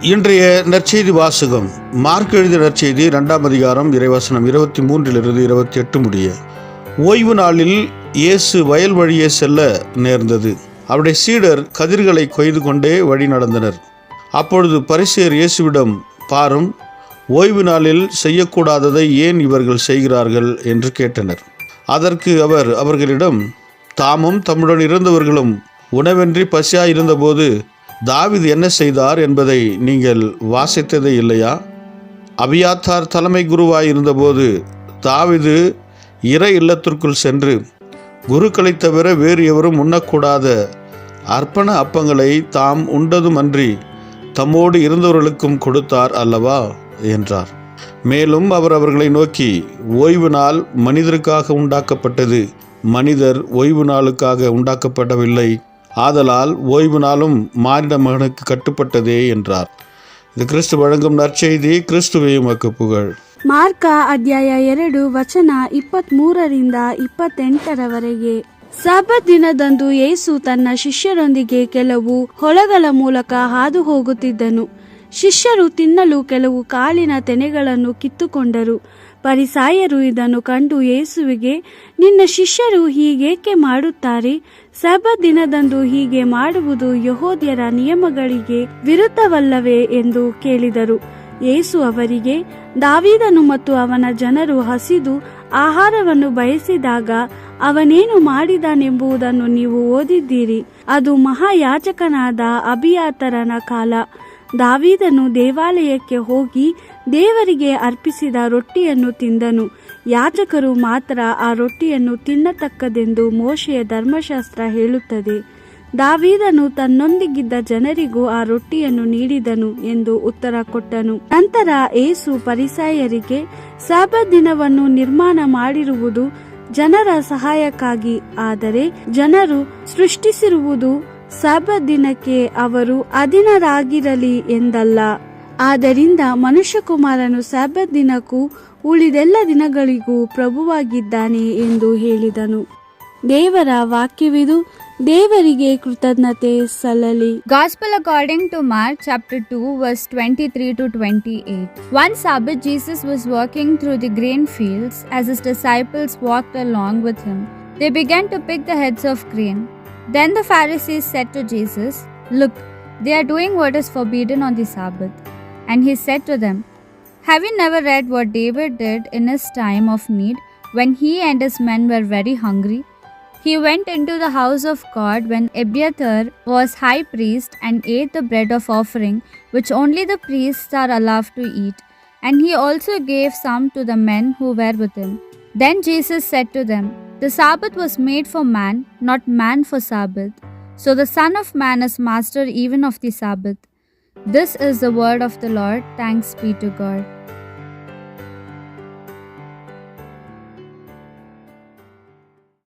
இன்றைய நற்செய்தி வாசகம் மார்க் எழுதிய நற்செய்தி 2ஆம் அதிகாரம் இறைவசனம் 23 28 முடிய. ஓய்வு நாளில் இயேசு வயல் வழியே செல்ல நேர்ந்தது. அவருடைய சீடர் கதிர்களை கொய்து கொண்டே வழி நடந்தனர். அப்பொழுது பரிசேயர் இயேசுவிடம், பாரும், ஓய்வு நாளில் செய்யக்கூடாததை ஏன் இவர்கள் செய்கிறார்கள் என்று கேட்டனர். அதற்கு அவர் அவர்களிடம், தாமும் தம்முடன் இருந்தவர்களும் உணவின்றி பசியாயிருந்தபோது தாவீது என்ன செய்தார் என்பதை நீங்கள் வாசித்ததே இல்லையா? அபியாத்தார் தலைமை குருவாயிருந்தபோது தாவீது இறை இல்லத்திற்குள் சென்று குருக்களை தவிர வேறு எவரும் உண்ணக்கூடாத அர்ப்பண அப்பங்களை தாம் உண்டதுமன்றி தம்மோடு இருந்தவர்களுக்கும் கொடுத்தார் அல்லவா என்றார். மேலும் அவர் அவர்களை நோக்கி, ஓய்வு நாள் மனிதருக்காக உண்டாக்கப்பட்டது, மனிதர் ஓய்வு நாளுக்காக உண்டாக்கப்படவில்லை. ஆதலால் ஓய்வு நாளும் மானிட மகனுக்கு கட்டுப்பட்டதே என்றார். இது கிறிஸ்து வழங்கும் நற்செய்தி. கிறிஸ்துவே உமக்கு புகழ். ಮಾರ್ಕ ಅಧ್ಯಾಯ 2 ವಚನ 23ರಿಂದ 28ರವರೆಗೆ. ಸಬ್ಬತ್ ದಿನದಂದು ಯೇಸು ತನ್ನ ಶಿಷ್ಯರೊಂದಿಗೆ ಕೆಲವು ಹೊಲಗಳ ಮೂಲಕ ಹಾದು ಹೋಗುತ್ತಿದ್ದನು. ಶಿಷ್ಯರು ತಿನ್ನಲು ಕೆಲವು ಕಾಳಿನ ತೆನೆಗಳನ್ನು ಕಿತ್ತುಕೊಂಡರು. ಫರಿಸಾಯರು ಇದನ್ನು ಕಂಡು ಯೇಸುವಿಗೆ, ನಿನ್ನ ಶಿಷ್ಯರು ಹೀಗೇಕೆ ಮಾಡುತ್ತಾರೆ? ಸಬ್ಬತ್ ದಿನದಂದು ಹೀಗೆ ಮಾಡುವುದು ಯೆಹೂದ್ಯರ ನಿಯಮಗಳಿಗೆ ವಿರುದ್ಧವಲ್ಲವೇ ಎಂದು ಕೇಳಿದರು. ಯೇಸು ಅವರಿಗೆ, ದಾವೀದನು ಮತ್ತು ಅವನ ಜನರು ಹಸಿದು ಆಹಾರವನ್ನು ಬಯಸಿದಾಗ ಅವನೇನು ಮಾಡಿದನೆಂಬುದನ್ನು ನೀವು ಓದಿದ್ದೀರಿ. ಅದು ಮಹಾಯಾಜಕನಾದ ಅಬಿಯಾತರನ ಕಾಲ. ದಾವೀದನು ದೇವಾಲಯಕ್ಕೆ ಹೋಗಿ ದೇವರಿಗೆ ಅರ್ಪಿಸಿದ ರೊಟ್ಟಿಯನ್ನು ತಿಂದನು. ಯಾಜಕರು ಮಾತ್ರ ಆ ರೊಟ್ಟಿಯನ್ನು ತಿನ್ನತಕ್ಕದೆಂದು ಮೋಶೆಯ ಧರ್ಮಶಾಸ್ತ್ರ ಹೇಳುತ್ತದೆ. ದಾವೀದನು ತನ್ನೊಂದಿಗಿದ್ದ ಜನರಿಗೂ ಆ ರೊಟ್ಟಿಯನ್ನು ನೀಡಿದನು ಎಂದು ಉತ್ತರ ಕೊಟ್ಟನು. ನಂತರ ಯೇಸು ಫರಿಸಾಯರಿಗೆ, ಸಬ್ಬತ್ ದಿನವನ್ನು ನಿರ್ಮಾಣ ಮಾಡಿರುವುದು ಜನರ ಸಹಾಯಕ್ಕಾಗಿ, ಆದರೆ ಜನರು ಸೃಷ್ಟಿಸಿರುವುದು ಸಬ್ಬತ್ ದಿನಕ್ಕೆ ಅವರು ಅಧೀನರಾಗಿರಲಿ ಎಂದಲ್ಲ. ಆದ್ದರಿಂದ ಮನುಷ್ಯಕುಮಾರನು ಸಬ್ಬತ್ ದಿನಕ್ಕೂ ಉಳಿದೆಲ್ಲ ದಿನಗಳಿಗೂ ಪ್ರಭುವಾಗಿದ್ದಾನೆ ಎಂದು ಹೇಳಿದನು. ದೇವರ ವಾಕ್ಯವಿದು. ದೇವರಿಗೆ ಕೃತಜ್ಞತೆ ಸಲ್ಲಲಿ. Gospel according to Mark chapter 2 verse 23 to 28. One Sabbath Jesus was walking through the grain fields. As his disciples walked along with him, they began to pick the heads of grain. Then the Pharisees said to Jesus, "Look, they are doing what is forbidden on the Sabbath." And he said to them, "Have you never read what David did in his time of need, when he and his men were very hungry? He went into the house of God when Abiathar was high priest and ate the bread of offering, which only the priests are allowed to eat. And he also gave some to the men who were with him." Then Jesus said to them, "The Sabbath was made for man, not man for Sabbath. So the Son of Man is master even of the Sabbath." This is the word of the Lord. Thanks be to God.